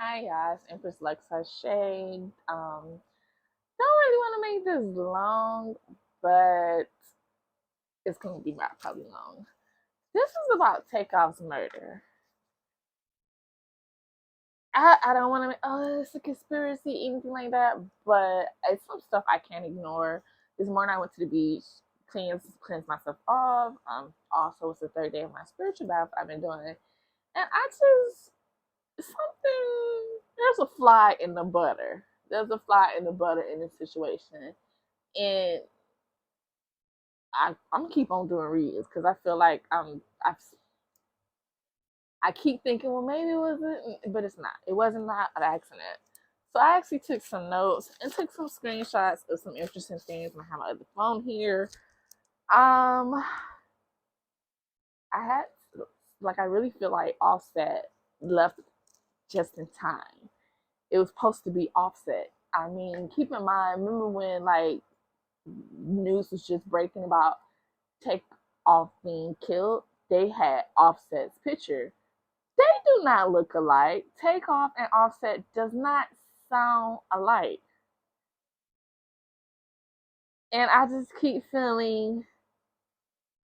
Hi guys, Empress LuxAse Shade. Don't really want to make this long, but it's gonna be about probably long. This is about Takeoff's murder. I don't want to. Oh, it's a conspiracy, anything like that. But it's some stuff I can't ignore. This morning I went to the beach, cleanse myself off. Also it's the third day of my spiritual bath I've been doing, and I just something. There's a fly in the butter. There's a fly in the butter in this situation, and I'm gonna keep on doing reads because I feel like I keep thinking, well, maybe it wasn't, but it's not. It wasn't not an accident. So I actually took some notes and took some screenshots of some interesting things. I have my other phone here. Um, I had I really feel like Offset left just in time. It was supposed to be Offset. I mean, keep in mind, remember when news was just breaking about Takeoff being killed? They had Offset's picture. They do not look alike. Takeoff and Offset does not sound alike. And I just keep feeling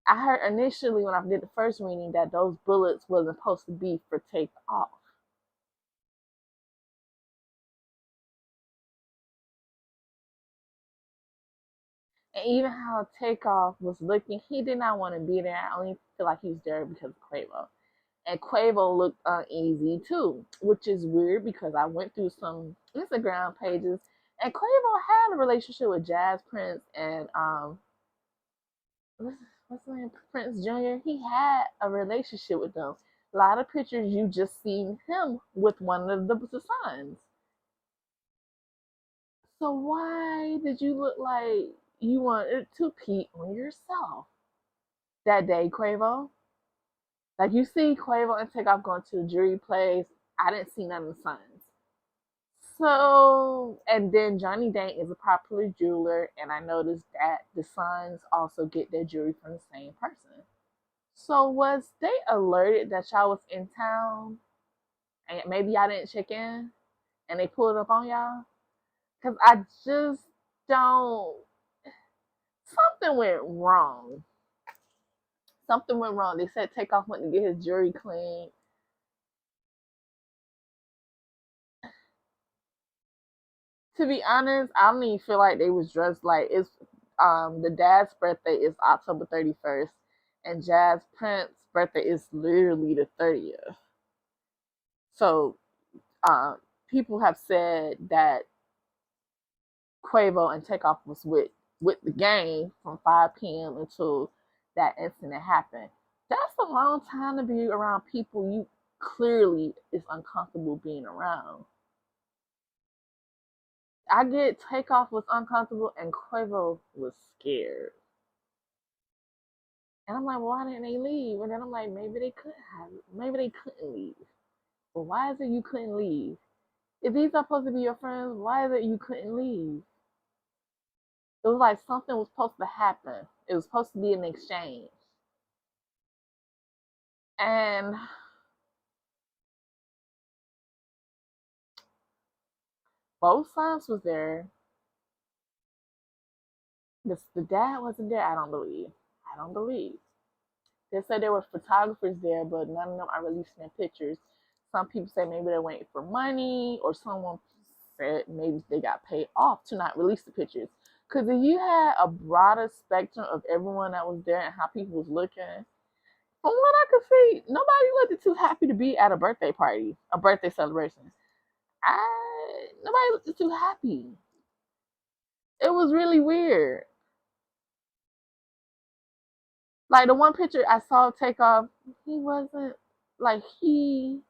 I heard initially when I did the first reading that those bullets wasn't supposed to be for Takeoff. And even how Takeoff was looking, he did not want to be there. I only feel like he was there because of Quavo. And Quavo looked uneasy too, which is weird because I went through some Instagram pages and Quavo had a relationship with Jazz Prince and what's his name, Prince Jr. He had a relationship with them. A lot of pictures you just seen him with one of the sons. So why did you look like you wanted to pee on yourself that day, Quavo? Like you see Quavo and Takeoff going to the jury place. I didn't see none of the sons. So, and then Johnny Dang is a popular jeweler, and I noticed that the sons also get their jewelry from the same person. So, was they alerted that y'all was in town, and maybe y'all didn't check in, and they pulled up on y'all? Because I just don't. Something went wrong. Something went wrong. They said Takeoff went to get his jewelry cleaned. To be honest, I don't even feel like they was dressed like it's the dad's birthday is October 31st and Jazz Prince's birthday is literally the 30th. So people have said that Quavo and Takeoff was with the gang from 5 p.m. until that incident happened. That's a long time to be around people you clearly is uncomfortable being around. I get Takeoff was uncomfortable and Quavo was scared. And I'm like, well, why didn't they leave? And then I'm like, maybe they couldn't leave. Well, why is it you couldn't leave? If these are supposed to be your friends, why is it you couldn't leave? It was like something was supposed to happen. It was supposed to be an exchange. And both sides was there. The dad wasn't there, I don't believe. I don't believe. They said there were photographers there, but none of them are releasing their pictures. Some people say maybe they're waiting for money, or someone said maybe they got paid off to not release the pictures. Because if you had a broader spectrum of everyone that was there and how people was looking, from what I could see, nobody looked too happy to be at a birthday party, a birthday celebration. Nobody looked too happy. It was really weird. Like the one picture I saw Takeoff, he wasn't like he.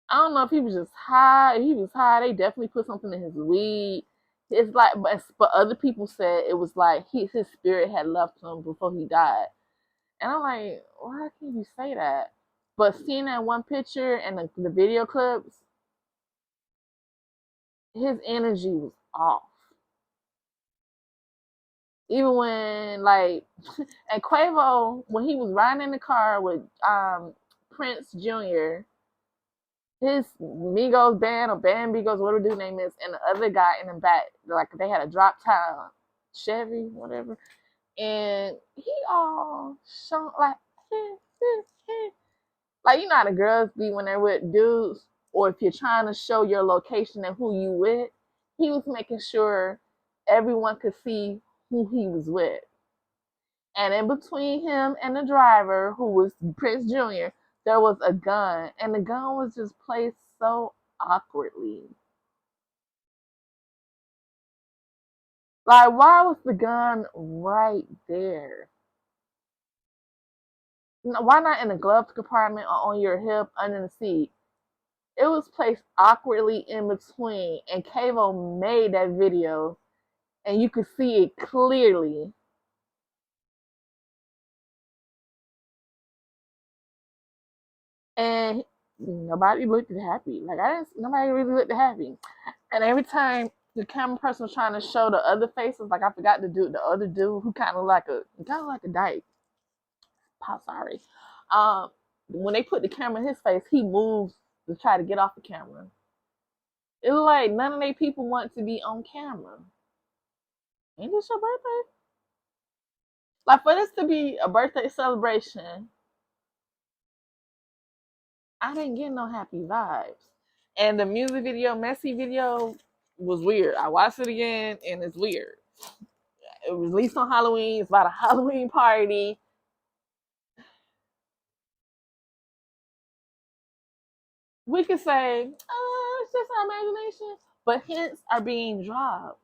I don't know if he was just high. If he was high, they definitely put something in his weed. It's like, but other people said it was like his spirit had left him before he died. And I'm like, why can you say that? But seeing that one picture and the video clips, his energy was off. Even when and Quavo, when he was riding in the car with Prince Jr., his Migos band or Band Migos, whatever dude name is, and the other guy in the back, like they had a drop top Chevy, whatever, and he all shown like, like you know how the girls be when they're with dudes, or if you're trying to show your location and who you with, he was making sure everyone could see who he was with. And in between him and the driver, who was Prince Jr., there was a gun, and the gun was just placed so awkwardly. Like, why was the gun right there? Why not in the glove compartment or on your hip under the seat? It was placed awkwardly in between, and Kavo made that video, and you could see it clearly. And nobody looked happy. Like I didn't. Nobody really looked happy. And every time the camera person was trying to show the other faces, like I forgot to do the other dude who kind of like a dyke. Oh, sorry. Um, when they put the camera in his face, he moves to try to get off the camera. It was like none of they people want to be on camera. Ain't this your birthday? Like for this to be a birthday celebration, I didn't get no happy vibes. And the music video, messy video, was weird. I watched it again and it's weird. It was released on Halloween. It's about a Halloween party. We could say, oh, it's just our imagination. But hints are being dropped.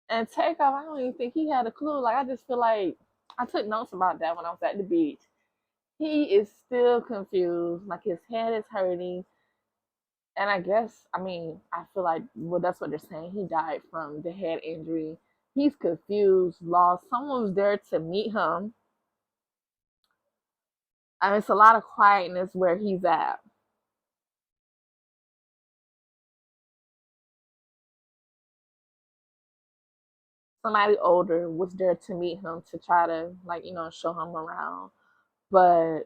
And Takeoff, I don't even think he had a clue. Like, I just feel like I took notes about that when I was at the beach. He is still confused. Like, his head is hurting. And I guess, I mean, I feel like, well, that's what they're saying. He died from the head injury. He's confused, lost. Someone was there to meet him. I mean, it's a lot of quietness where he's at. Somebody older was there to meet him to try to, like, show him around. But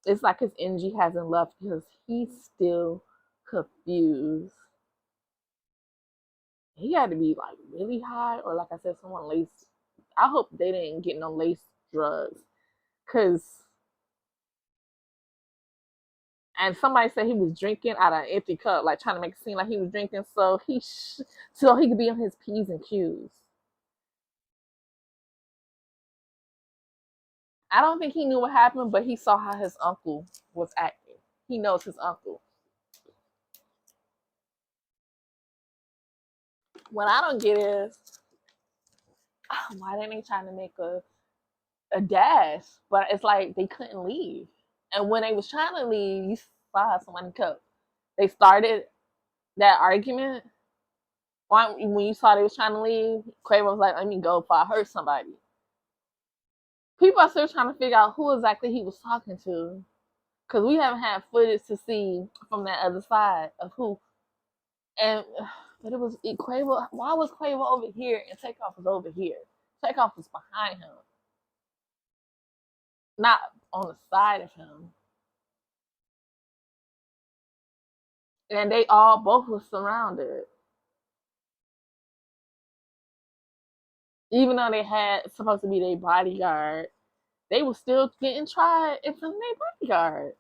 it's like his energy hasn't left because he's still confused. He had to be like really high, or like I said, someone laced. I hope they didn't get no laced drugs, cause and somebody said he was drinking out of an empty cup, like trying to make it seem like he was drinking, so he could be on his p's and q's. I don't think he knew what happened, but he saw how his uncle was acting. He knows his uncle. What I don't get is why didn't they try to make a dash? But it's like they couldn't leave. And when they was trying to leave, you saw someone cut. They started that argument. When you saw they was trying to leave, Quavo was like, "Let me go before I hurt somebody." People are still trying to figure out who exactly he was talking to, because we haven't had footage to see from that other side of who. And but Quavo. Why was Quavo over here and Takeoff was over here? Takeoff was behind him, not on the side of him. And they all both were surrounded. Even though they had supposed to be their bodyguard, they were still getting tried in front of their bodyguard.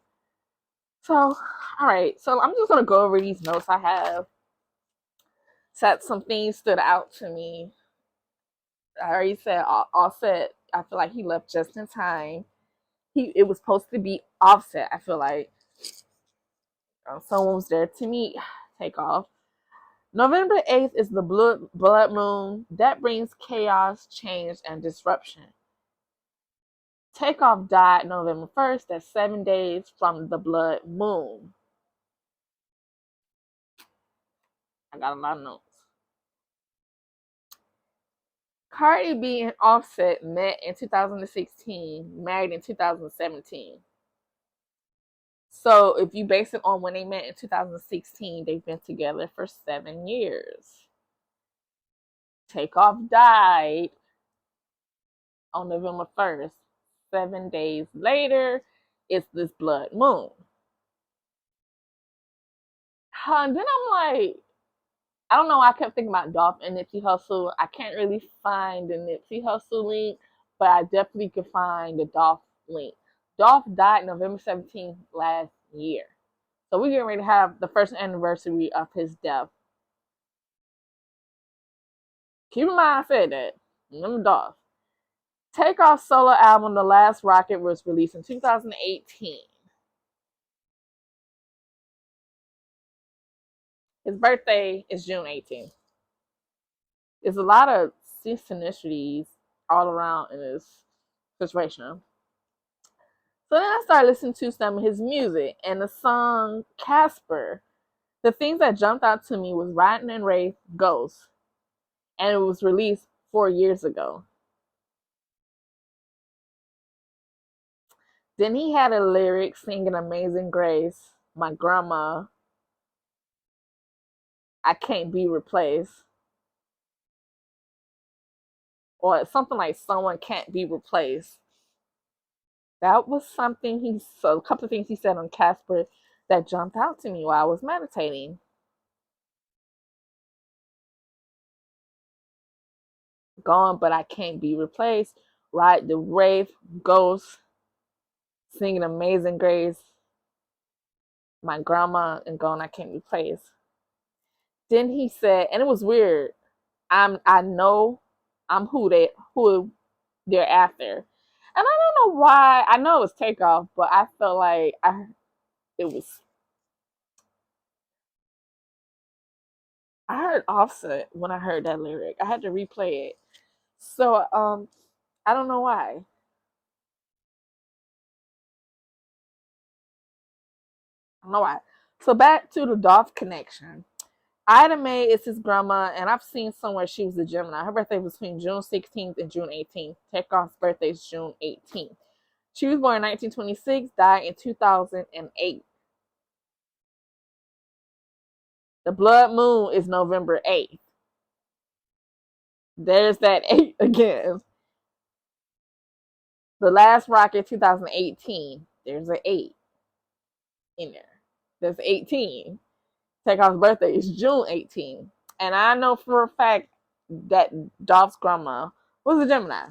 So, all right. So I'm just gonna go over these notes I have. Some things stood out to me. I already said Offset. I feel like he left just in time. It was supposed to be Offset. I feel like someone was there to meet Takeoff. November 8th is the blood moon. That brings chaos, change, and disruption. Takeoff died November 1st. That's 7 days from the blood moon. I got a lot of notes. Cardi B and Offset met in 2016, married in 2017. So if you base it on when they met in 2016, they've been together for 7 years. Takeoff died on November 1st. 7 days later, it's this blood moon. Then I'm like, I don't know. I kept thinking about Dolph and Nipsey Hussle. I can't really find the Nipsey Hussle link, but I definitely could find the Dolph link. Dolph died November 17th last year. So we're getting ready to have the first anniversary of his death. Keep in mind I said that. Remember Dolph. Takeoff solo album The Last Rocket was released in 2018. His birthday is June 18th. There's a lot of synchronicities all around in this situation. So then I started listening to some of his music and the song Casper. The things that jumped out to me was Rotten and Wraith Ghost, and it was released 4 years ago. Then he had a lyric singing Amazing Grace, My Grandma, I Can't Be Replaced, or something like Someone Can't Be Replaced. That was something so a couple of things he said on Casper that jumped out to me while I was meditating. Gone, but I can't be replaced. Right, the Wraith Ghost singing Amazing Grace, My Grandma, and Gone, I Can't Be Replaced. Then he said, and it was weird. I know I'm who they're after, and I don't know why. I know it was Takeoff, but I felt like it was. I heard Offset when I heard that lyric. I had to replay it. So I don't know why. I don't know why. So back to the Dolph connection. Ida Mae is his grandma, and I've seen somewhere she was a Gemini. Her birthday was between June 16th and June 18th. Takeoff's birthday is June 18th. She was born in 1926, died in 2008. The blood moon is November 8th. There's that 8 again. The last rocket 2018. There's an 8 in there. There's 18. Takeoff's birthday is June 18th. And I know for a fact that Dolph's grandma was a Gemini.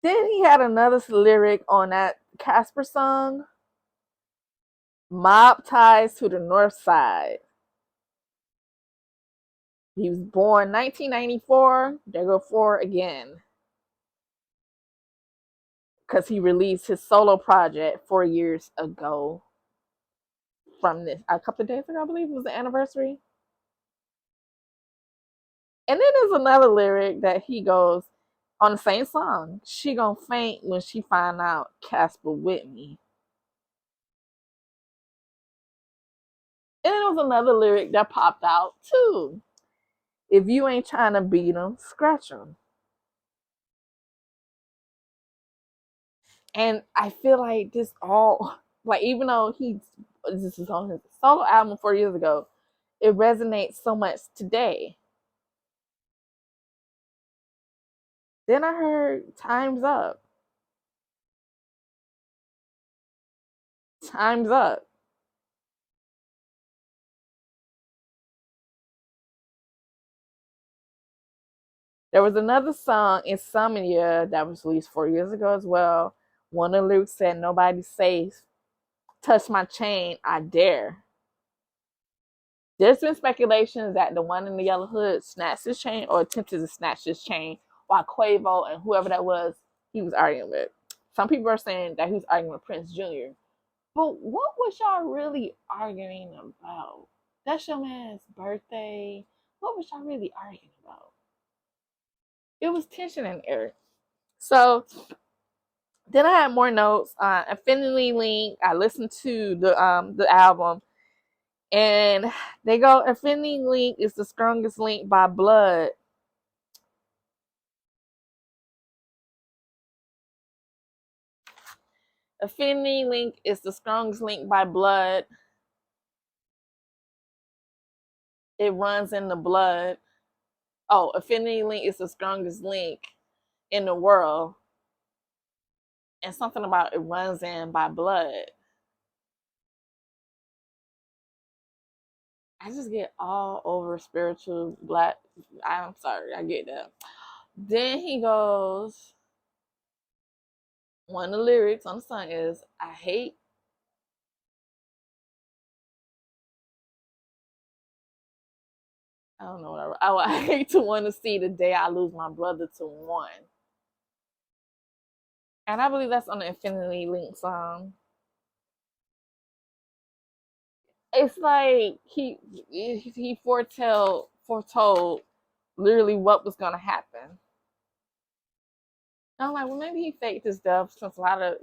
Then he had another lyric on that Casper song, Mob Ties to the North Side. He was born 1994. There go 4 again. Because he released his solo project 4 years ago from this. A couple of days ago, I believe it was the anniversary. And then there's another lyric that he goes on the same song. She gonna faint when she find out Casper with me. And then there was another lyric that popped out too. If you ain't trying to beat him, scratch him. And I feel like this all, like, even though this is on his solo album 4 years ago, it resonates so much today. Then I heard Time's Up. Time's Up. There was another song, Insomnia, that was released 4 years ago as well. One of the lyrics said, Nobody's safe. Touch my chain, I dare. There's been speculations that the one in the yellow hood snatched his chain or attempted to snatch his chain while Quavo and whoever that was, he was arguing with. Some people are saying that he was arguing with Prince Jr. But what was y'all really arguing about? That's your man's birthday. What was y'all really arguing about? It was tension in there. So then I had more notes. Infinity Link. I listened to the album, and they go, Infinity Link is the strongest link by blood. Affinity link is the strongest link by blood. It runs in the blood. Oh, affinity link is the strongest link in the world. And something about it runs in by blood. I just get all over spiritual black. I'm sorry, I get that. Then he goes, one of the lyrics on the song is, I don't know what I hate to want to see the day I lose my brother to one. And I believe that's on the Infinity Link song. It's like he foretold literally what was gonna happen. And I'm like, well, maybe he faked his death since a lot of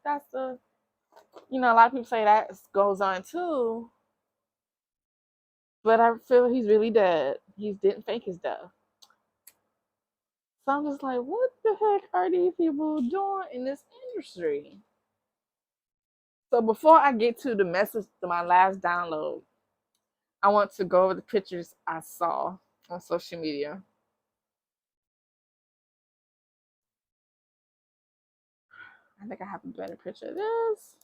that's the a lot of people say that goes on too. But I feel he's really dead. He didn't fake his death. So I'm just like, what the heck are these people doing in this industry? So before I get to the message to my last download, I want to go over the pictures I saw on social media. I think I have a better picture of this.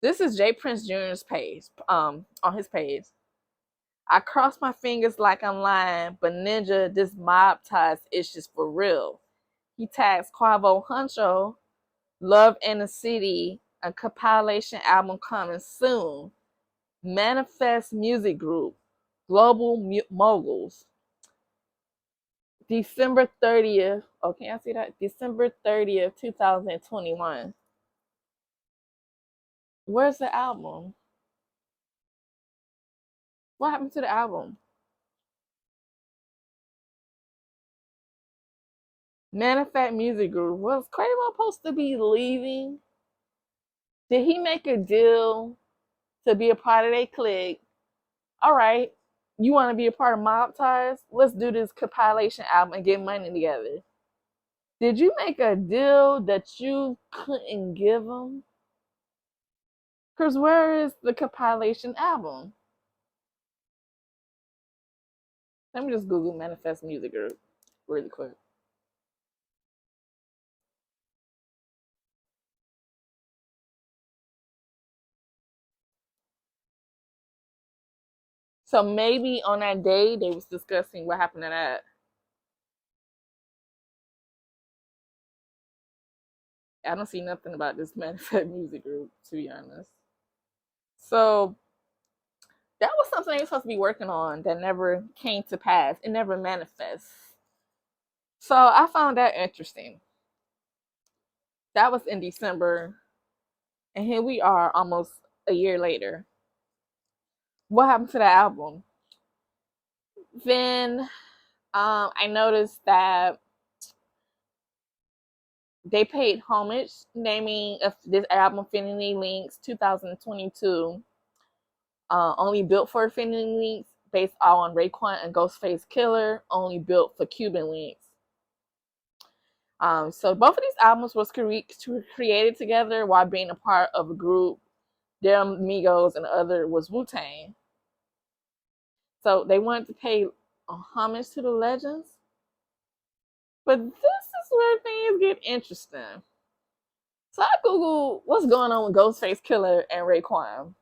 This is Jay Prince Jr.'s page, on his page. I cross my fingers like I'm lying, but Ninja, this mob ties issues for real. He tags Quavo Huncho, Love in the City, a compilation album coming soon. Manifest Music Group, Global Moguls. December 30th. Oh, can I see that? December 30th, 2021. Where's the album? What happened to the album? Manifest Music Group. Was Quavo supposed to be leaving? Did he make a deal to be a part of their clique? All right, you want to be a part of Mob Ties? Let's do this compilation album and get money together. Did you make a deal that you couldn't give them? Because where is the compilation album? Let me just Google Manifest Music Group really quick. So maybe on that day they was discussing what happened to that. I don't see nothing about this Manifest Music Group, to be honest. So that was something they were supposed to be working on that never came to pass. It never manifests. So I found that interesting. That was in December, and here we are almost a year later. What happened to the album? Then I noticed that they paid homage, naming this album Infinity Links 2022, only built for Infinity Links, based on Raekwon and Ghostface Killer, only built for Cuban Links. So both of these albums was created together while being a part of a group. Them Migos and the other was Wu-Tang. So they wanted to pay homage to the legends. But this is where things get interesting. So I Googled what's going on with Ghostface Killer and Raekwon.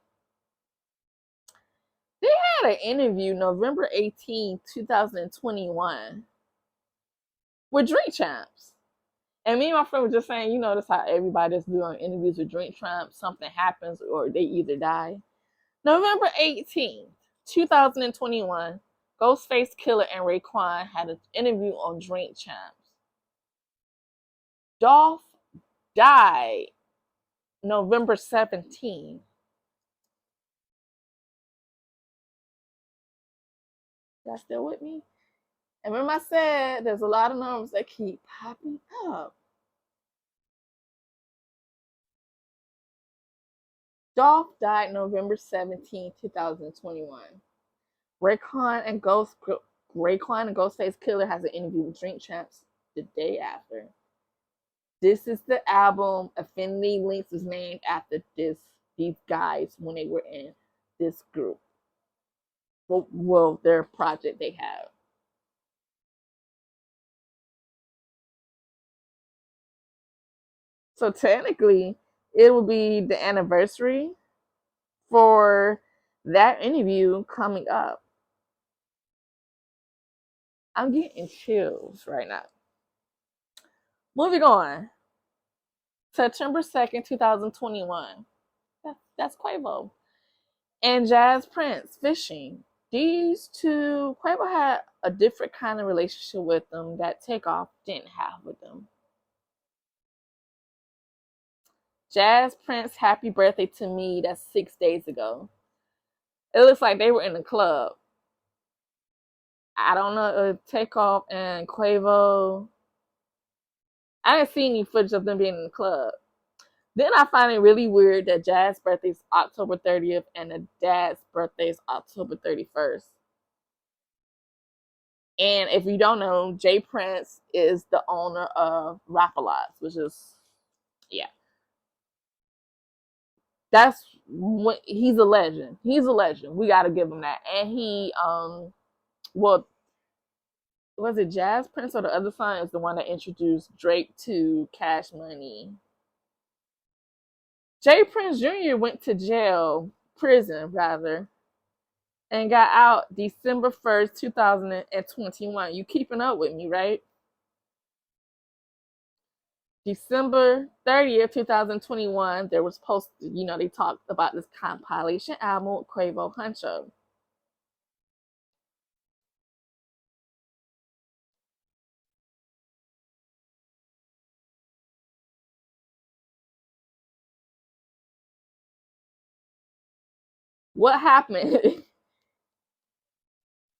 They had an interview November 18, 2021 with Drink Champs. And me and my friend were just saying, that's how everybody's doing interviews with Drink Champs. Something happens or they either die. November 18th, 2021, Ghostface Killer and Raekwon had an interview on Drink Champs. Dolph died November 17th. Y'all still with me? And remember I said there's a lot of numbers that keep popping up. Dolph died November 17, 2021. Raekwon and Ghostface Killer has an interview with Drink Champs the day after. This is the album Infinity Links was named after these guys when they were in this group. Well, their project they have. So technically, it will be the anniversary for that interview coming up. I'm getting chills right now. Moving on. September 2nd, 2021. That's Quavo. And Jazz Prince, Fishing. These two, Quavo had a different kind of relationship with them that Takeoff didn't have with them. Jazz Prince, Happy Birthday to Me, that's 6 days ago. It looks like they were in the club. I don't know if Takeoff and Quavo. I didn't see any footage of them being in the club. Then I find it really weird that Jazz's birthday is October 30th and the dad's birthday is October 31st. And if you don't know, Jay Prince is the owner of Rap-A-Lots, which is, yeah. That's what he's a legend. He's a legend. We gotta give him that. And he, well, was it Jazz Prince or the other son is the one that introduced Drake to Cash Money? Jay Prince Jr. went to prison rather, and got out December 1st, 2021. You keeping up with me, right? December 30th, 2021, there was posted, they talked about this compilation album with Quavo Huncho. What happened?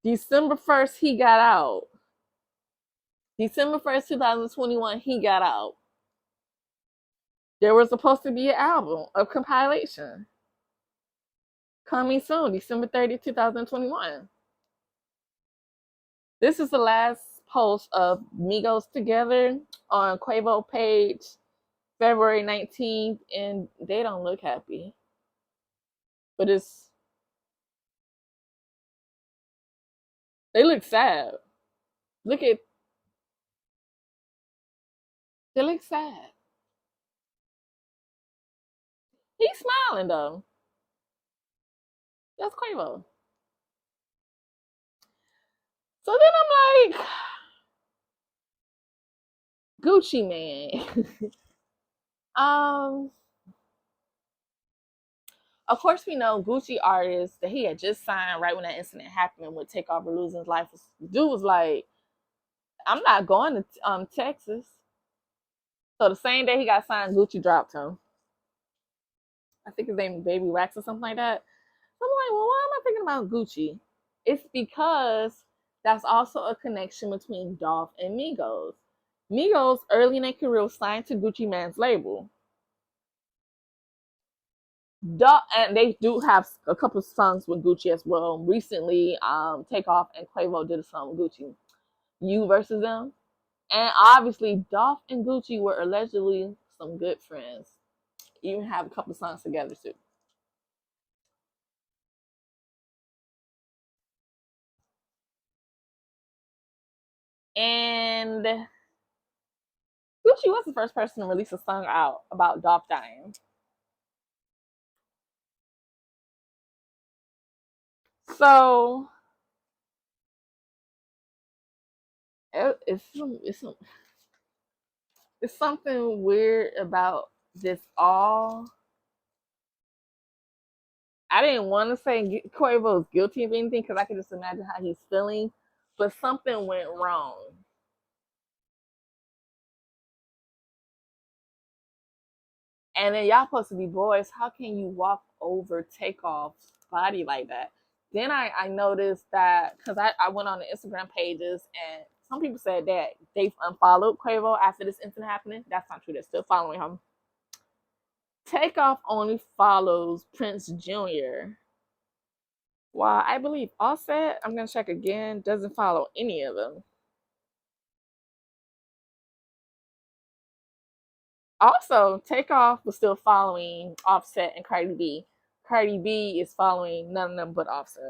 December 1st, he got out. December 1st, 2021, he got out. There was supposed to be an album, a compilation. Coming soon, December 30th, 2021. This is the last post of Migos together on Quavo page, February 19th, and they don't look happy. But they look sad. They look sad. He's smiling though. That's Quavo. So then I'm like, Gucci Man. Of course we know Gucci artist that he had just signed right when that incident happened with Takeoff or losing his life. Dude was like, I'm not going to Texas. So the same day he got signed, Gucci dropped him. I think his name is Baby Wax or something like that. So I'm like, well, why am I thinking about Gucci? It's because that's also a connection between Dolph and Migos. Migos, early in their career, was signed to Gucci Mane's label. And they do have a couple of songs with Gucci as well. Recently, Takeoff and Quavo did a song with Gucci, You versus Them. And obviously, Dolph and Gucci were allegedly some good friends. Even have a couple of songs together too. And Gucci was the first person to release a song out about Dolph dying. So it's something weird about this all. I didn't want to say Quavo is guilty of anything because I could just imagine how he's feeling, but something went wrong. And then y'all supposed to be boys. How can you walk over Takeoff's body like that? Then I noticed that because I went on the Instagram pages and some people said that they've unfollowed Quavo after this incident happening. That's not true. They're still following him. Takeoff only follows Prince Jr. While I believe Offset, I'm going to check again, doesn't follow any of them. Also, Takeoff was still following Offset and Cardi B. Cardi B is following none of them but Offset.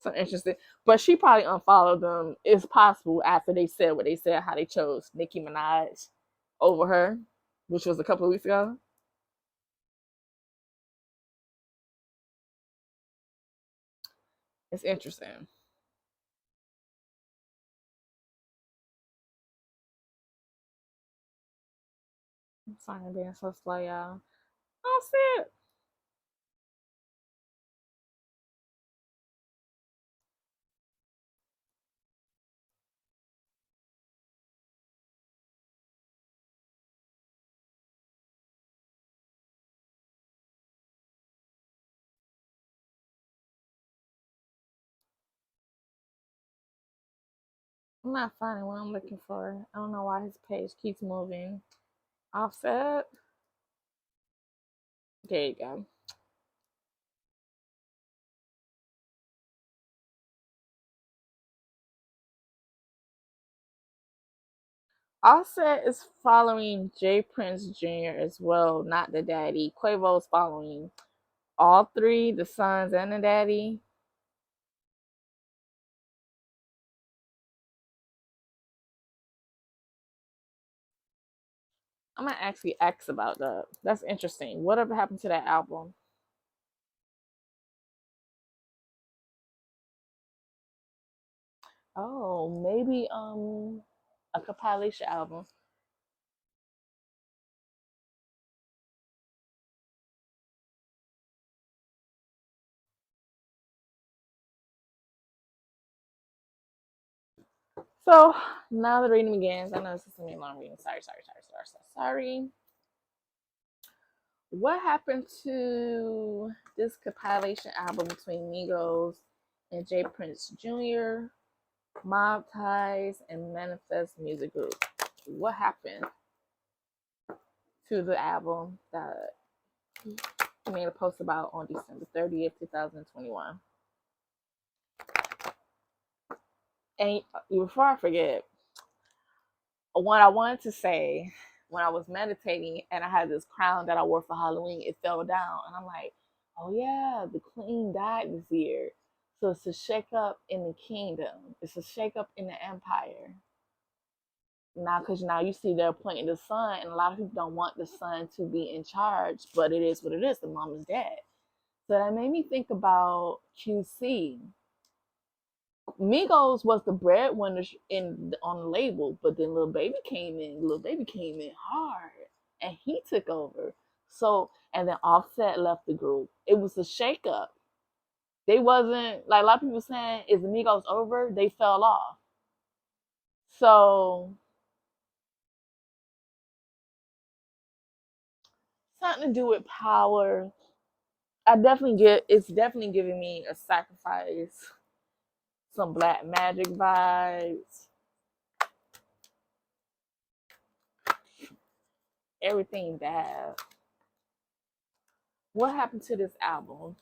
So interesting. But she probably unfollowed them. It's possible after they said what they said, how they chose Nicki Minaj over her, which was a couple of weeks ago. It's interesting. I'm sorry, being so slow, y'all. Oh, shit. I'm not finding what I'm looking for. I don't know why his page keeps moving. Offset. There you go. Offset is following J Prince Jr. as well, not the daddy. Quavo's following all three, the sons and the daddy. I'm gonna actually ask about that. That's interesting. Whatever happened to that album? Oh, maybe a compilation album. So now the reading begins. I know this is gonna be a long reading. Sorry. What happened to this compilation album between Migos and J Prince Jr., Mobties, and Manifest Music Group? What happened to the album that he made a post about on December 30th, 2021? And before I forget, what I wanted to say, when I was meditating and I had this crown that I wore for Halloween, it fell down. And I'm like, oh yeah, the queen died this year. So it's a shake up in the kingdom. It's a shake up in the empire. Now, because now you see they're appointing the son, and a lot of people don't want the son to be in charge, but it is what it is. The mom is dead. So that made me think about QC. Migos was the breadwinner in on the label, but then Lil Baby came in. Lil Baby came in hard, and he took over. So, and then Offset left the group. It was a shakeup. They wasn't like a lot of people saying, "Is the Migos over?" They fell off. So, something to do with power. I definitely get. It's definitely giving me a sacrifice, some black magic vibes, everything bad. What happened to this album?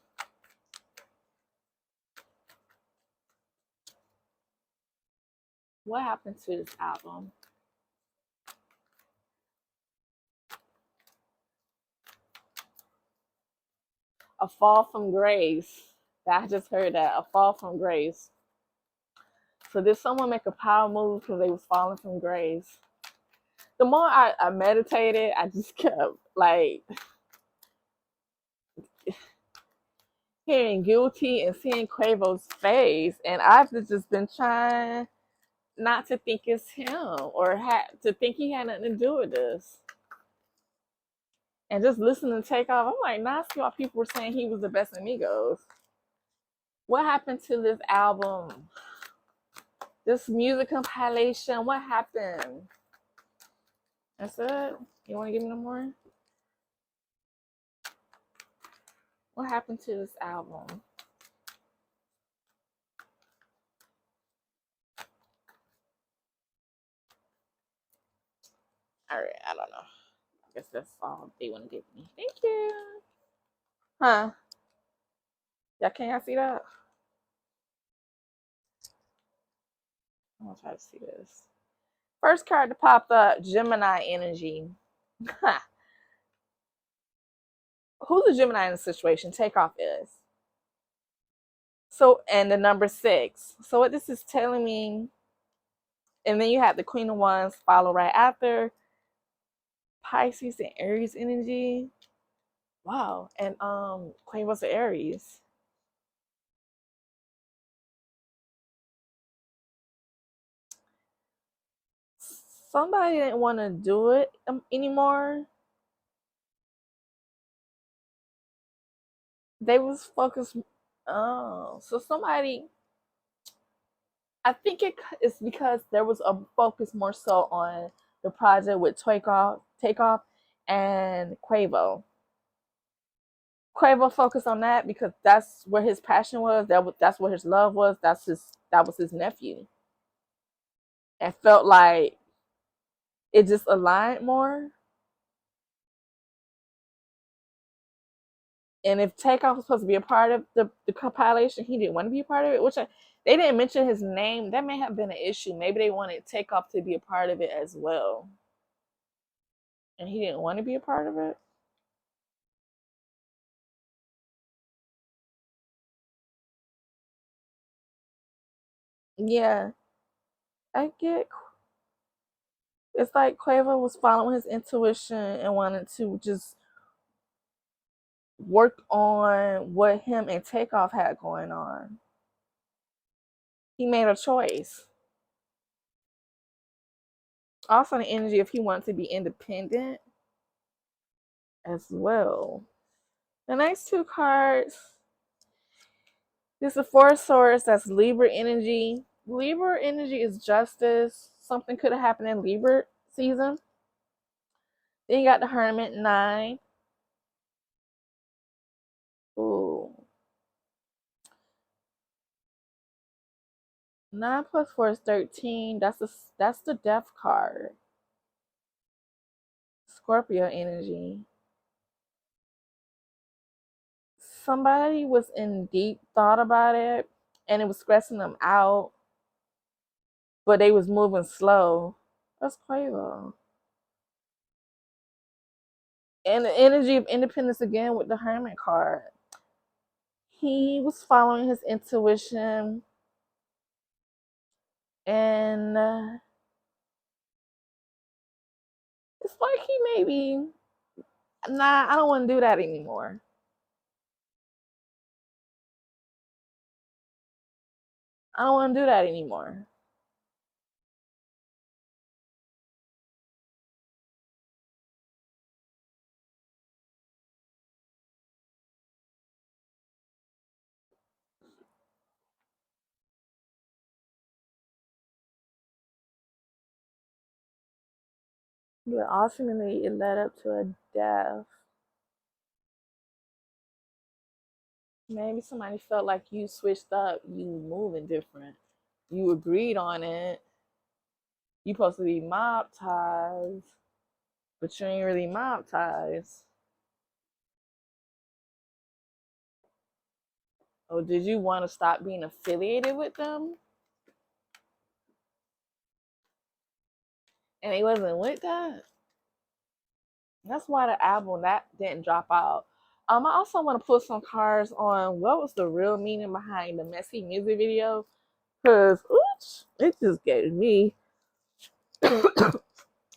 What happened to this album? A fall from grace. I just heard that. A fall from grace. So did someone make a power move because they was falling from grace? The more I meditated, I just kept like hearing guilty and seeing Quavo's face, and I've just been trying not to think it's him or to think he had nothing to do with this. And just listening to Takeoff, I'm like, nah, I see why people were saying he was the best Amigos. What happened to this album? This music compilation, what happened? That's it? You want to give me no more? What happened to this album? All right, I don't know. I guess that's all they want to give me. Thank you. Huh? Y'all can't y'all see that? I'm gonna try to see this. First card that popped up, Gemini energy. Who's the Gemini in the situation? Takeoff is. So, and the number 6. So what this is telling me, and then you have the Queen of Wands follow right after, Pisces and Aries energy. Wow. And Queen was Aries. Somebody didn't want to do it anymore. They was focused. Oh, so somebody. I think it's because there was a focus more so on the project with Takeoff, and Quavo. Quavo focused on that because that's where his passion was. That's where his love was. That was his nephew, and felt like it just aligned more. And if Takeoff was supposed to be a part of the compilation, he didn't want to be a part of it, they didn't mention his name. That may have been an issue. Maybe they wanted Takeoff to be a part of it as well. And he didn't want to be a part of it. Yeah, I get. It's like Quavo was following his intuition and wanted to just work on what him and Takeoff had going on. He made a choice. Also, the energy if he wanted to be independent as well. The next two cards. This is the Four of Swords. That's Libra energy. Libra energy is justice. Something could have happened in Libra season. Then you got the Hermit 9. Ooh. 9 plus 4 is 13. That's the Death card. Scorpio energy. Somebody was in deep thought about it and it was stressing them out, but they was moving slow. That's Quavo. And the energy of independence again with the Hermit card. He was following his intuition and it's like he maybe, nah, I don't want to do that anymore. I don't want to do that anymore. But ultimately, it led up to a death. Maybe somebody felt like you switched up, you moving different. You agreed on it. You supposed to be mob ties, but you ain't really mob ties. Or did you want to stop being affiliated with them? And he wasn't with that? That's why the album that didn't drop out. I also want to put some cards on what was the real meaning behind the messy music video. Cause oops, it just gave me that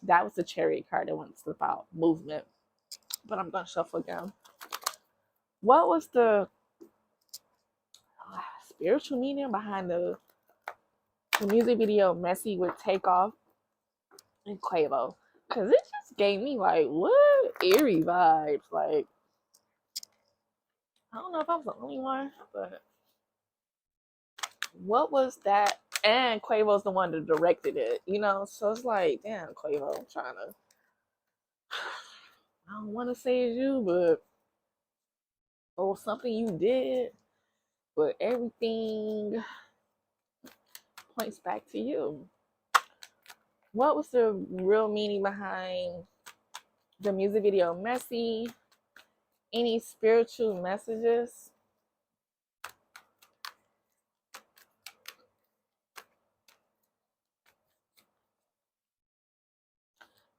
was the chariot card that went slip out movement. But I'm gonna shuffle again. What was the spiritual meaning behind the music video Messy with Takeoff and Quavo? Cause it just gave me like what eerie vibes. Like I don't know if I was the only one, but what was that? And Quavo's the one that directed it, you know? So it's like, damn, Quavo, I'm trying to. I don't want to say it's you, but or something you did, but everything points back to you. What was the real meaning behind the music video Messy? Any spiritual messages?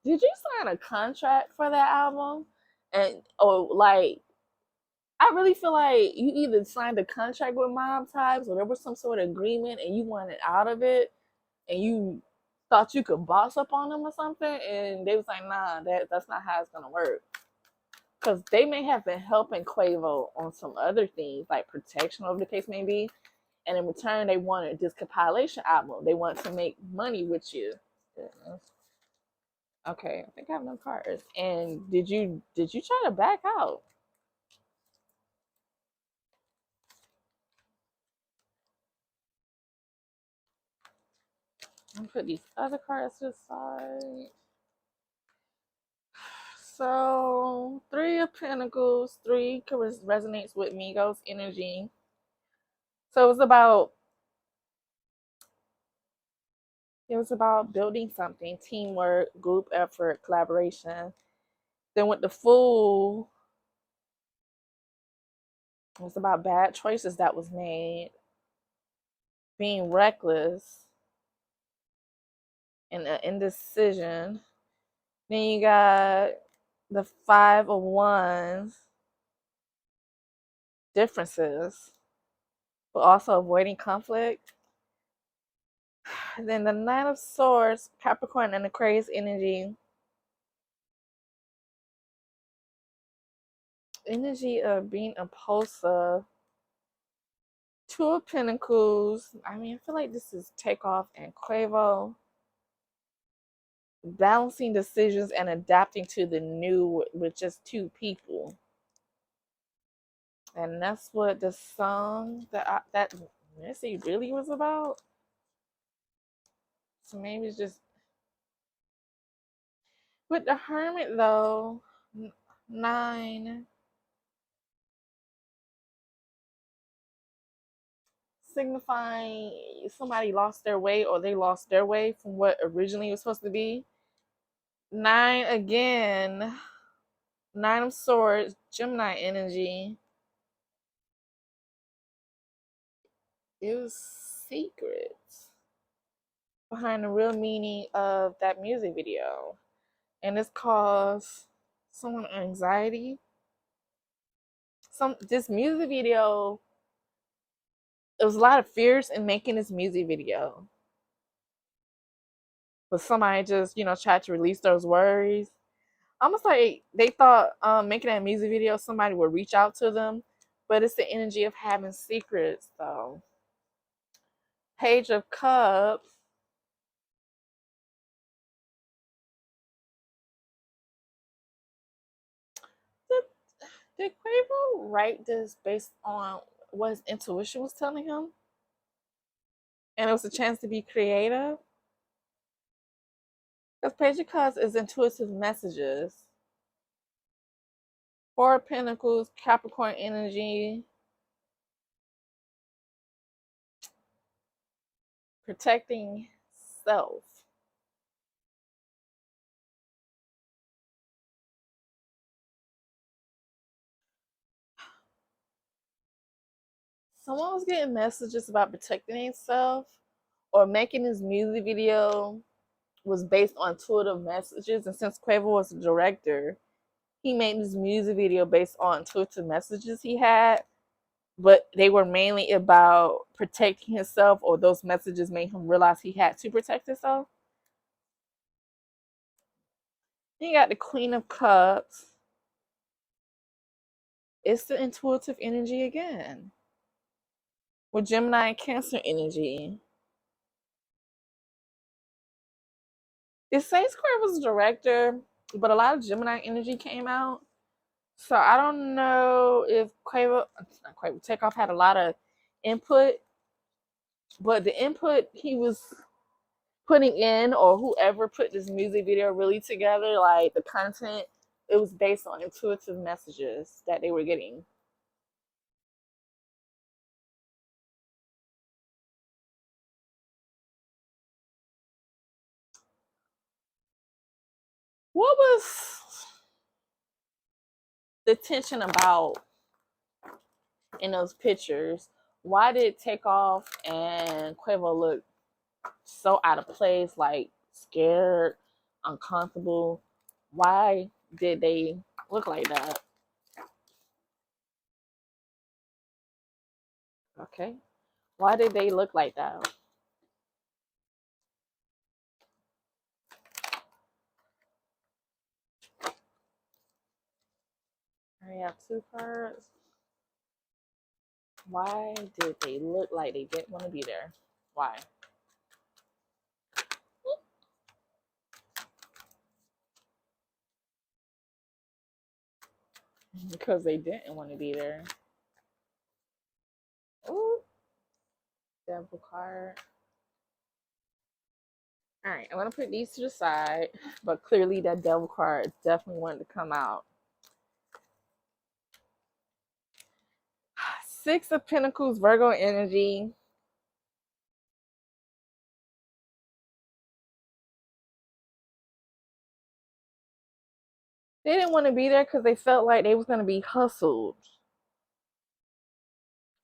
Did you sign a contract for that album? And or like I really feel like you either signed a contract with Mob Ties or there was some sort of agreement and you wanted out of it and you thought you could boss up on them or something, and they was like, nah, that's not how it's gonna work. Because they may have been helping Quavo on some other things, like protection, whatever the case may be, and in return, they wanted this compilation album. They want to make money with you. Okay, I think I have no cards. And did you try to back out? I'm gonna put these other cards to the side. So, Three of Pentacles, three resonates with Migos energy. So it was about building something, teamwork, group effort, collaboration. Then with the Fool, it's about bad choices that was made, being reckless, and an indecision. Then you got the Five of Wands, differences, but also avoiding conflict. Then the Nine of Swords, Capricorn and the crazy energy. Energy of being impulsive. Two of Pentacles. I mean, I feel like this is Takeoff and Quavo. Balancing decisions and adapting to the new with just two people. And that's what the song that Missy really was about. So maybe it's just with the Hermit though. 9 signifying somebody lost their way or they lost their way from what originally was supposed to be. 9 again. 9 of Swords, Gemini energy. It was secrets behind the real meaning of that music video. And this caused someone anxiety. This music video, there was a lot of fears in making this music video. But somebody just, tried to release those worries. Almost like they thought making that music video, somebody would reach out to them. But it's the energy of having secrets, though. Page of Cups. Did, did Quavo write this based on what his intuition was telling him? And it was a chance to be creative? Because Page of Cups is intuitive messages. Four of Pentacles, Capricorn energy. Protecting self. Someone was getting messages about protecting himself or making his music video was based on intuitive messages. And since Quavo was the director, he made this music video based on intuitive messages he had, but they were mainly about protecting himself, or those messages made him realize he had to protect himself. Then you got the Queen of Cups. It's the intuitive energy again. With Gemini and Cancer energy. It says Quavo was the director, but a lot of Gemini energy came out. So I don't know if Takeoff had a lot of input, but the input he was putting in, or whoever put this music video really together, like the content, it was based on intuitive messages that they were getting. What was the tension about in those pictures? Why did Takeoff and Quavo look so out of place, like scared, uncomfortable? Why did they look like that? Okay. Why did they look like that? I have two cards. Why did they look like they didn't want to be there? Why? Because they didn't want to be there. Ooh. Devil card. All right, I'm going to put these to the side, but clearly that devil card definitely wanted to come out. Six of Pentacles, Virgo energy. They didn't want to be there because they felt like they was going to be hustled.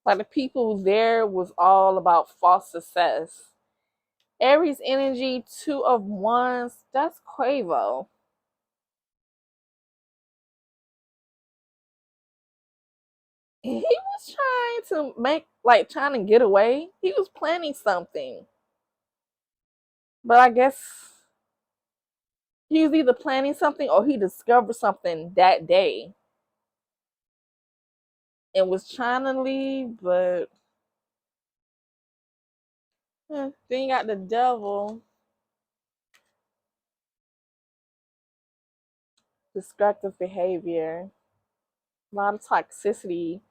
Like the people there was all about false success. Aries energy, Two of Wands. That's Quavo. He was trying to trying to get away. He was planning something. But I guess he was either planning something or he discovered something that day and was trying to leave, but then you got the devil. Destructive behavior. A lot of toxicity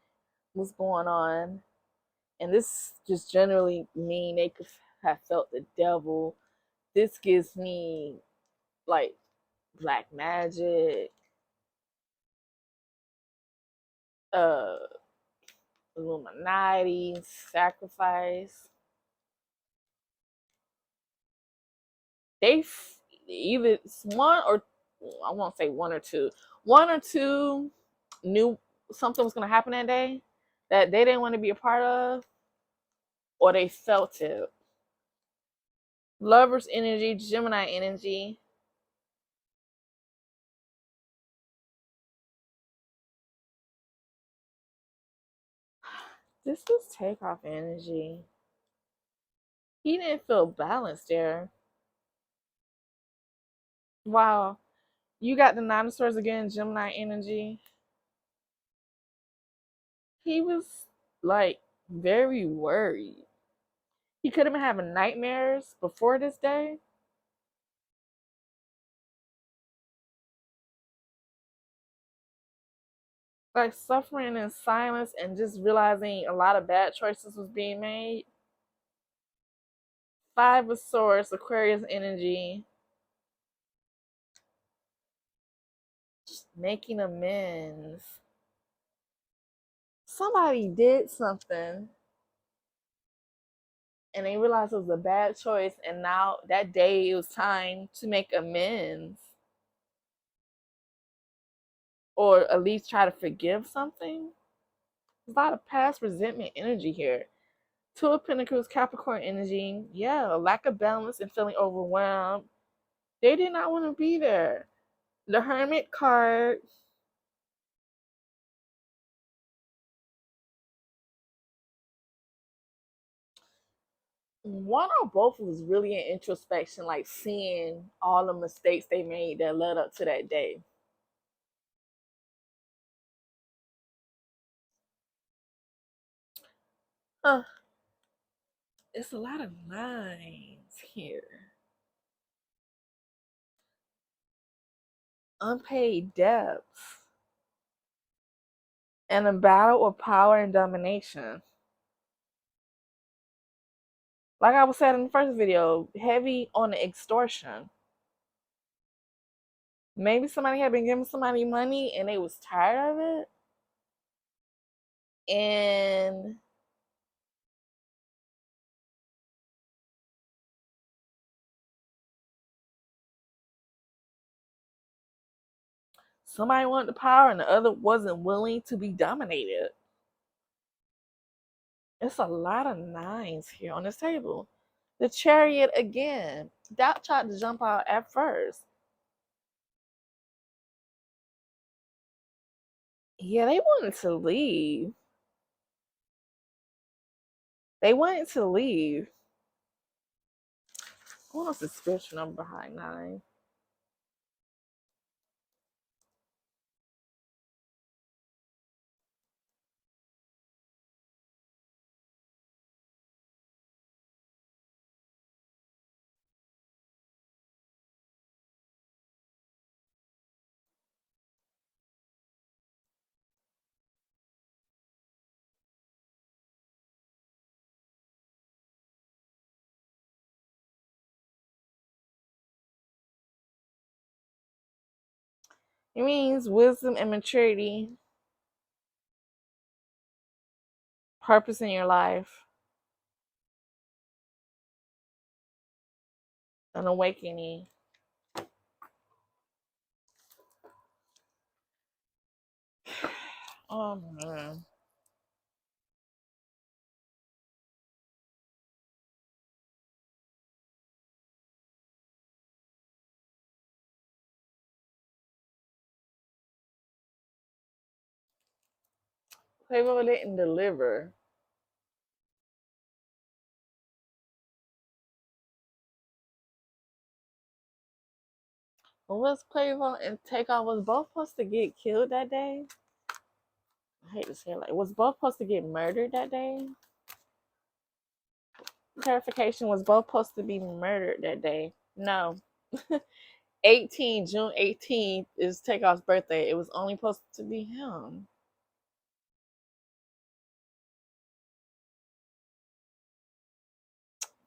was going on. And this just generally mean they could have felt the devil. This gives me like black magic, uh Illuminati, sacrifice. They either one or I won't say one or two. One or two knew something was gonna happen that day that they didn't want to be a part of, or they felt it. Lover's energy, Gemini energy. This was Takeoff energy. He didn't feel balanced there. Wow. You got the Nine of Swords again, Gemini energy. He was like very worried. He could have been having nightmares before this day. Like suffering in silence and just realizing a lot of bad choices was being made. Five of Swords, Aquarius energy. Making amends. Somebody did something and they realized it was a bad choice, and now that day it was time to make amends. Or at least try to forgive something. There's a lot of past resentment energy here. Two of Pentacles, Capricorn energy. Yeah, a lack of balance and feeling overwhelmed. They did not want to be there. The Hermit card. One or both was really in introspection, like seeing all the mistakes they made that led up to that day. Huh. It's a lot of nines here. Unpaid debts. And a battle of power and domination. Like I was saying in the first video, heavy on the extortion. Maybe somebody had been giving somebody money and they was tired of it. And somebody wanted the power and the other wasn't willing to be dominated. It's a lot of nines here on this table. The Chariot again. Doubt tried to jump out at first. Yeah, they wanted to leave. They wanted to leave. What was the spiritual number behind 9? It means wisdom and maturity, purpose in your life, an awakening. Oh man. Quavo didn't deliver. Was Quavo and Takeoff was both supposed to get killed that day? I hate to say it, like, was both supposed to get murdered that day? Clarification, was both supposed to be murdered that day? No. 18, June 18th is Takeoff's birthday. It was only supposed to be him.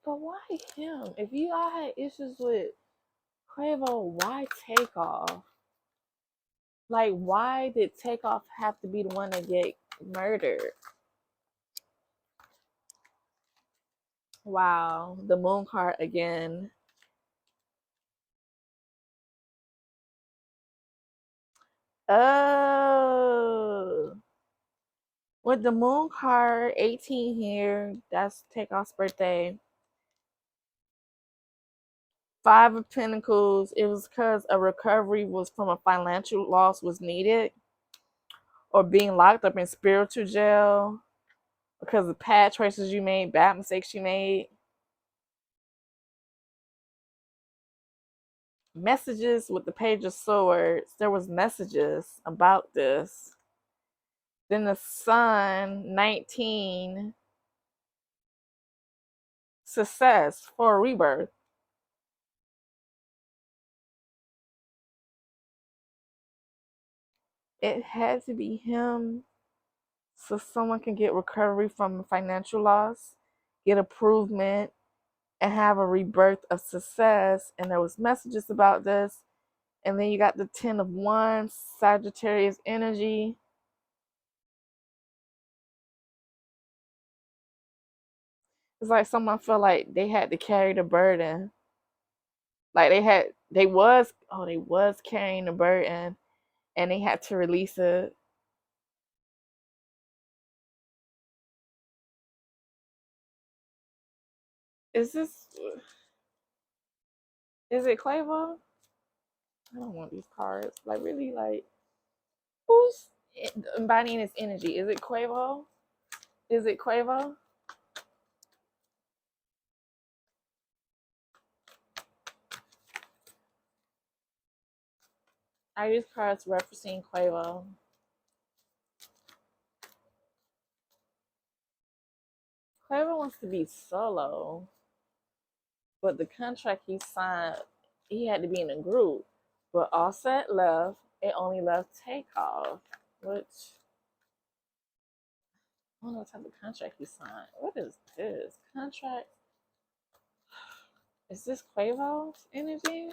But why him? If you all had issues with Quavo, why Takeoff? Like, why did Takeoff have to be the one to get murdered? Wow, the moon card again. Oh, with the moon card 18 here, that's Takeoff's birthday. 5 of Pentacles, it was because a recovery was from a financial loss was needed, or being locked up in spiritual jail because of bad choices you made, bad mistakes you made. Messages with the Page of Swords, there was messages about this. Then the Sun, 19, success for a rebirth. It had to be him so someone can get recovery from financial loss, get improvement, and have a rebirth of success. And there was messages about this. And then you got the 10 of Wands, Sagittarius energy. It's like someone felt like they had to carry the burden. Like they was carrying the burden and they had to release it. Is it Quavo? I don't want these cards. Like, really, like, who's embodying this energy? Is it Quavo? Is it Quavo? Are these cards referencing Quavo? Quavo wants to be solo, but the contract he signed, he had to be in a group. But Offset left, it only left Takeoff, which I don't know what type of contract he signed. What is this? Contract? Is this Quavo's energy?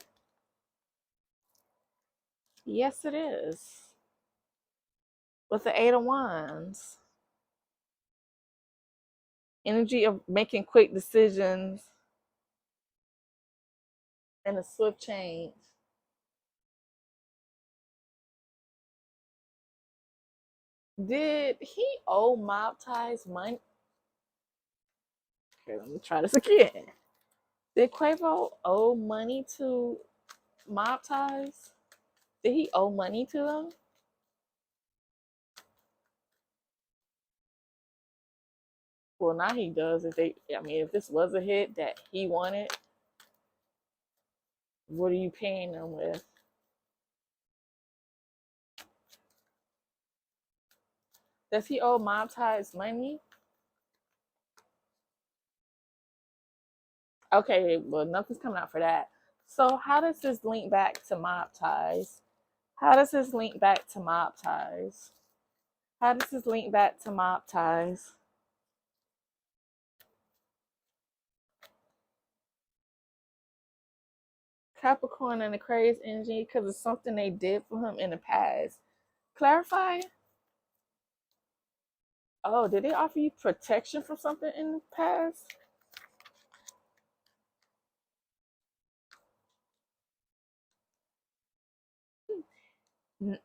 Yes, it is. With the 8 of Wands. Energy of making quick decisions and a swift change. Did he owe Mobties money? Okay, let me try this again. Did Quavo owe money to Mobties? Did he owe money to them? Well, now he does. If this was a hit that he wanted, what are you paying them with? Does he owe Mobties money? Okay, well, nothing's coming out for that. So how does this link back to Mobties? How does this link back to Mobties? How does this link back to Mobties? Capricorn and the crazy energy because it's something they did for him in the past. Clarify. Oh, did they offer you protection from something in the past?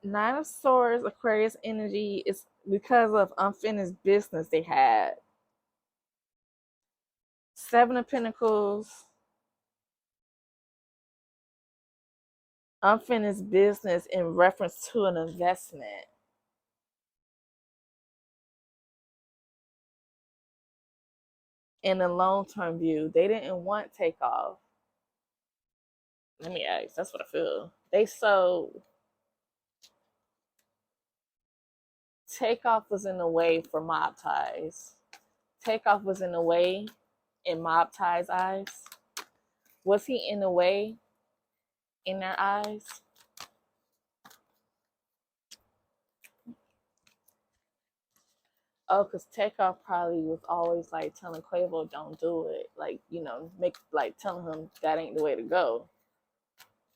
Nine of Swords, Aquarius energy is because of unfinished business they had. Seven of Pentacles, unfinished business in reference to an investment. In a long-term view, they didn't want Takeoff. Let me ask. That's what I feel. They sold. Takeoff was in the way for Mobties. Takeoff was in the way in Mobties' eyes. Was he in the way in their eyes? Oh, because Takeoff probably was always like telling Quavo, don't do it. Like, telling him that ain't the way to go.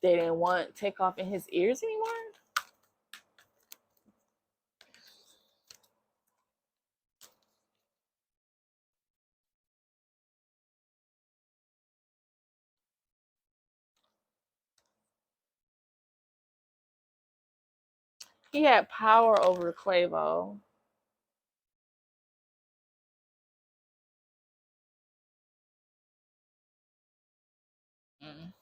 They didn't want Takeoff in his ears anymore. He had power over Quavo. Mm.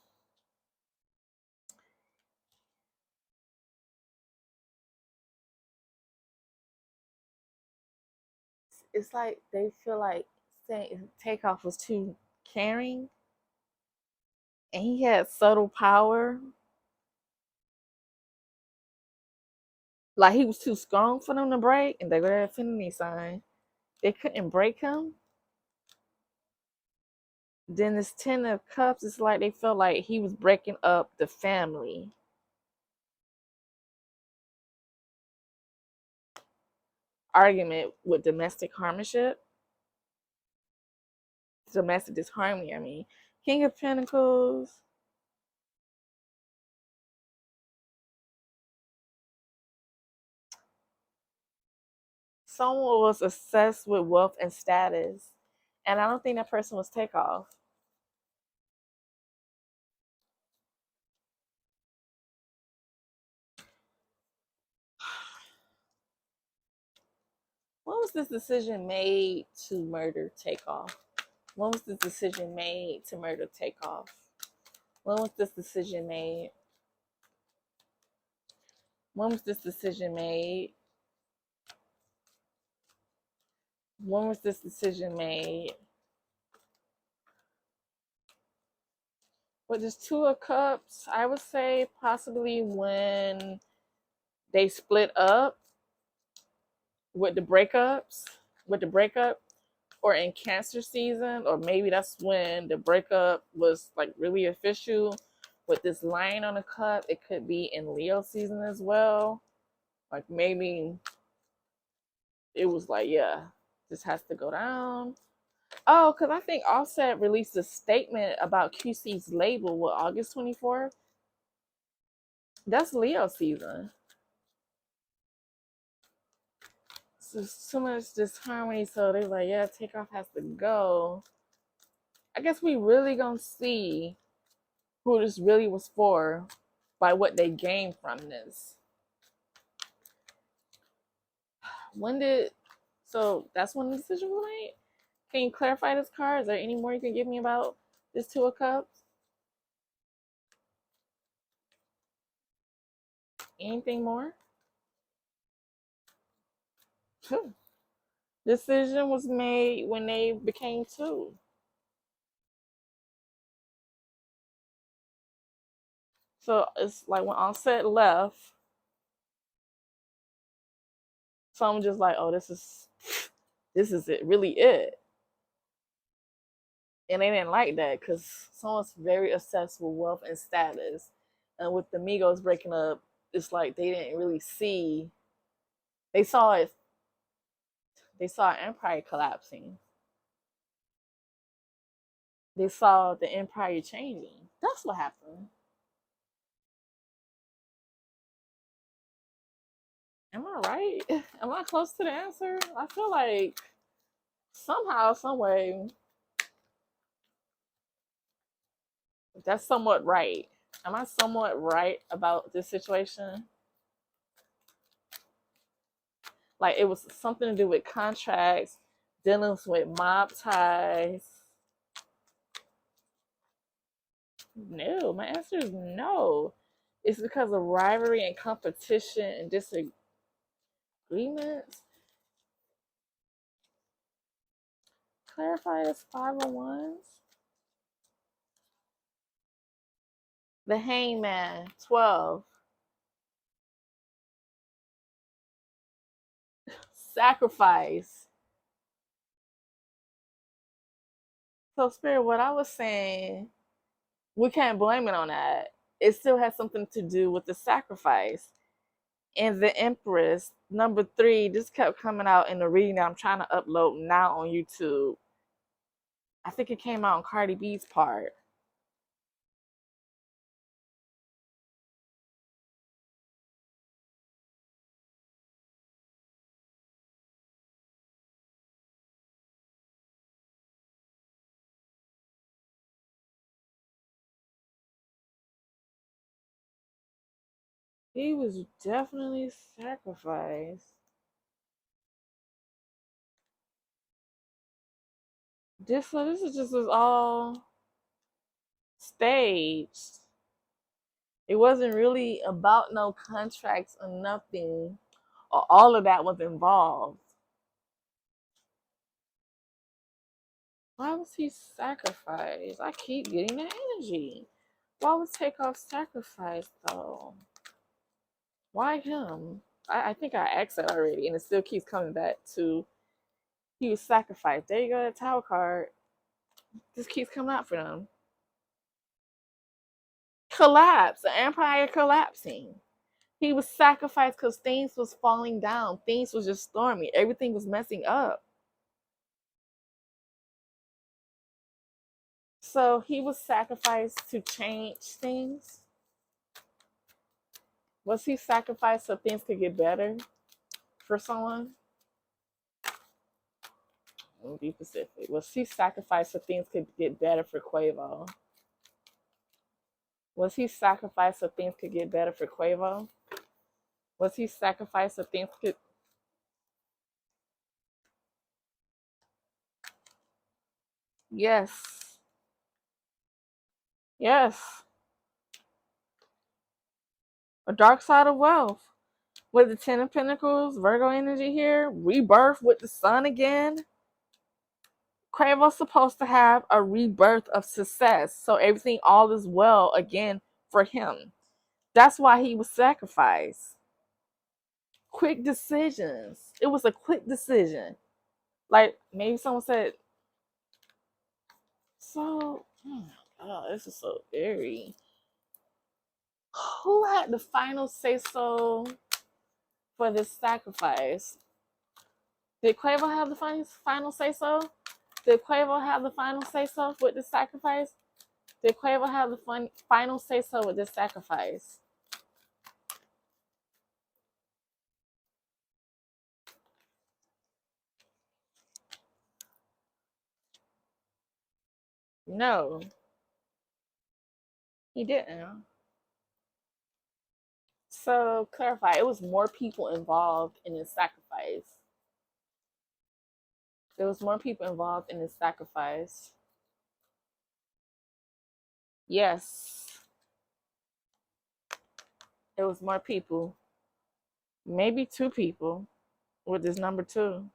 It's like they feel like saying Takeoff was too caring and he had subtle power. Like he was too strong for them to break, and they got that infinity sign. They couldn't break him. Then this Ten of Cups, it's like they felt like he was breaking up the family. Argument with domestic harmonship. Domestic disharmony, I mean. King of Pentacles. Someone was obsessed with wealth and status. And I don't think that person was Takeoff. When was this decision made to murder Takeoff? When was this decision made to murder Takeoff? When was this decision made? When was this decision made? When was this decision made? With this Two of Cups, I would say possibly when they split up with the breakups, with the breakup, or in Cancer season, or maybe that's when the breakup was like really official with this line on the cup. It could be in Leo season as well. Like maybe it was like, yeah, this has to go down. Oh, because I think Offset released a statement about QC's label with August 24th. That's Leo season. So too much disharmony, so they're like, yeah, Takeoff has to go. I guess we really gonna see who this really was for by what they gained from this. When did so that's when the decision was made? Can you clarify this card? Is there any more you can give me about this Two of Cups? Anything more? Decision was made when they became two. So it's like when Onset left, someone just like, oh, this is it, really it. And they didn't like that because someone's very obsessed with wealth and status. And with the Migos breaking up, it's like they didn't really see. They saw it. They saw empire collapsing. They saw the empire changing. That's what happened. Am I right? Am I close to the answer? I feel like somehow, some way, that's somewhat right. Am I somewhat right about this situation? Like it was something to do with contracts, dealing with mob ties. No, my answer is no. It's because of rivalry and competition and disagreements. Clarify as 501s. The Hangman, 12. Sacrifice. So, Spirit, what I was saying, we can't blame it on that. It still has something to do with the sacrifice. And the Empress, number 3, this kept coming out in the reading that I'm trying to upload now on YouTube. I think it came out on Cardi B's part. He was definitely sacrificed. So this is just was all staged. It wasn't really about no contracts or nothing, or all of that was involved. Why was he sacrificed? I keep getting the energy. Why was Takeoff sacrificed though? Why him? I think I asked that already, and it still keeps coming back to he was sacrificed. There you go, that tower card. Just keeps coming out for them. Collapse, the empire collapsing. He was sacrificed because things was falling down. Things was just stormy. Everything was messing up. So he was sacrificed to change things. Was he sacrificed so things could get better for someone? Let me be specific. Was he sacrificed so things could get better for Quavo? Was he sacrificed so things could get better for Quavo? Was he sacrificed so things could? Yes. Yes. A dark side of wealth. With the Ten of Pentacles, Virgo energy here, rebirth with the sun again. Quavo's supposed to have a rebirth of success. So everything all is well again for him. That's why he was sacrificed. Quick decisions. It was a quick decision. Like maybe someone said, so, oh my God, this is so eerie. Who had the final say so for this sacrifice? Did Quavo have the final say so? Did Quavo have the final say so with this sacrifice? Did Quavo have the final say so with this sacrifice? No, he didn't. So clarify, it was more people involved in this sacrifice. There was more people involved in this sacrifice. Yes, it was more people. Maybe 2 people with this number 2.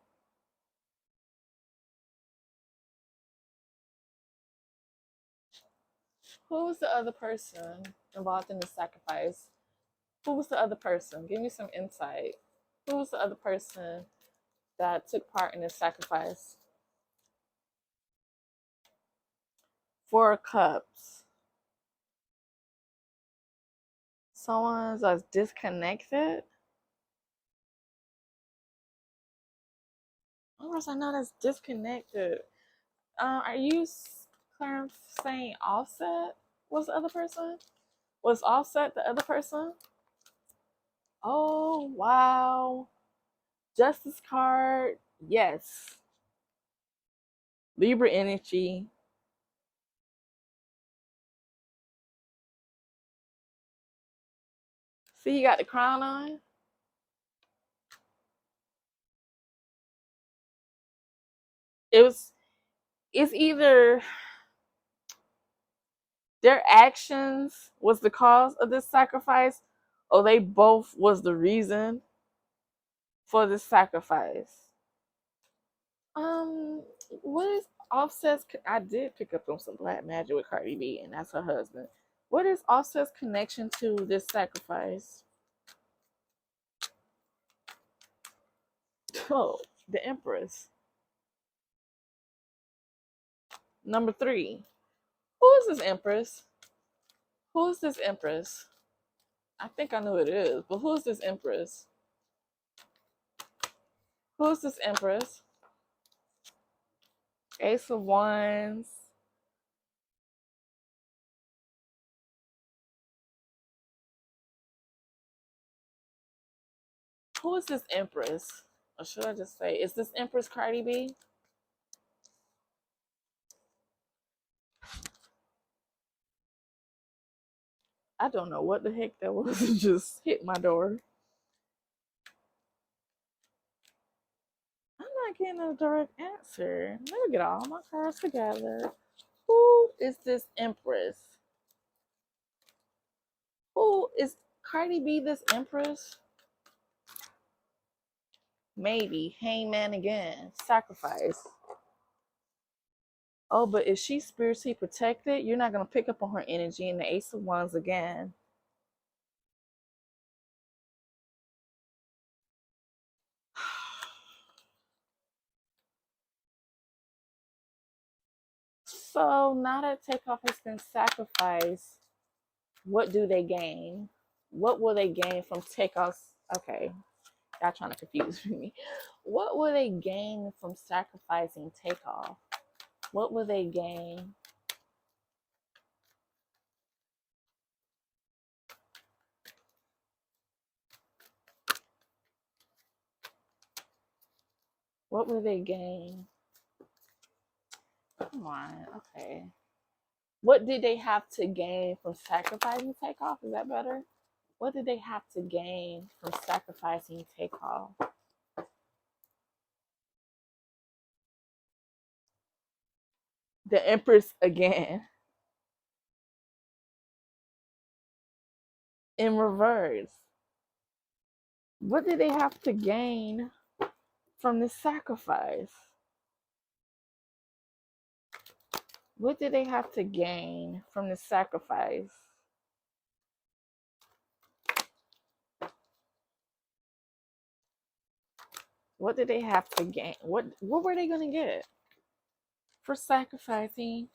Who was the other person involved in the sacrifice? Who was the other person? Give me some insight. Who was the other person that took part in the sacrifice? 4 cups. Someone's that's disconnected. Of course, I know that's disconnected. Are you Clarence saying Offset was the other person? Was Offset the other person? Oh wow! Justice card. Yes. Libra energy. See, you got the crown on. It was. It's either their actions was the cause of this sacrifice, or they both was the reason for this sacrifice. Um, what is Offset's? I did pick up on some black magic with Cardi B, and that's her husband. What is Offset's connection to this sacrifice? Oh, the Empress. Number 3. Who is this Empress? Who is this Empress? I think I know who it is, but who is this Empress? Who is this Empress? Ace of Wands. Who is this Empress? Or should I just say, is this Empress Cardi B? I don't know what the heck that was. It just hit my door. I'm not getting a direct answer. Let me get all my cards together. Who is this Empress? Who is Cardi B this Empress? Maybe. Hangman again. Sacrifice. Oh, but is she spiritually protected? You're not going to pick up on her energy in the Ace of Wands again. So now that Takeoff has been sacrificed, what do they gain? What will they gain from Takeoff's? Okay, y'all trying to confuse me. What will they gain from sacrificing Takeoff? What will they gain? What will they gain? Come on, okay. What did they have to gain from sacrificing Takeoff? Is that better? What did they have to gain from sacrificing Takeoff? The Empress again. In reverse. What did they have to gain from this sacrifice? What did they have to gain from the sacrifice? What did they have to gain? What were they gonna get for sacrificing?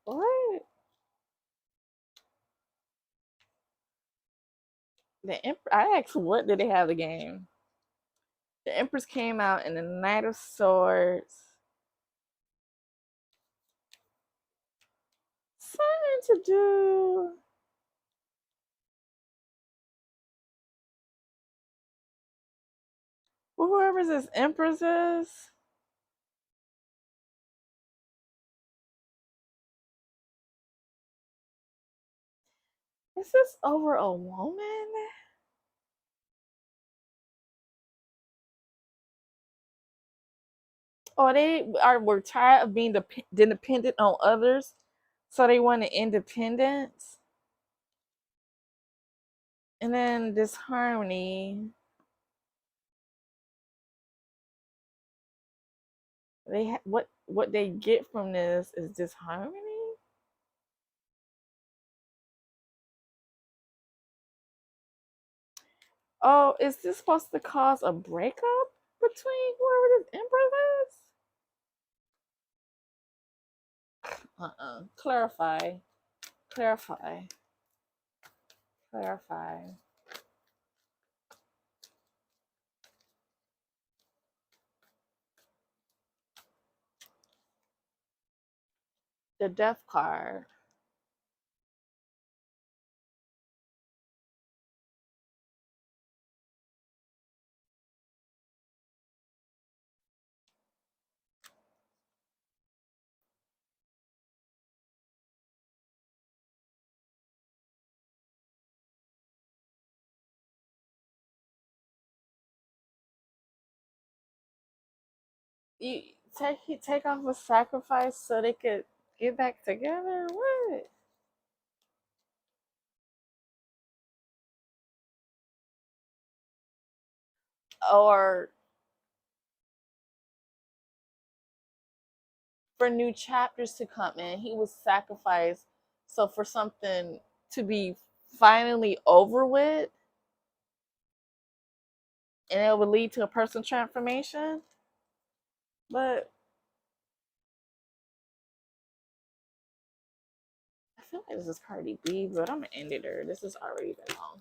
What? I asked, what did they have to gain? The Empress came out in the Knight of Swords. Something to do. Whoever this Empress is this over a woman? Or were tired of being dependent on others, so they wanted independence. And then disharmony. What they get from this is disharmony. Oh, is this supposed to cause a breakup between whoever this Empress is? Clarify. Clarify. Clarify. The death card. You take off a sacrifice so they could get back together. What? Or for new chapters to come in, he was sacrificed. So for something to be finally over with, and it would lead to a personal transformation. But I feel like this is Cardi B, but I'm gonna end it her. This has already been long.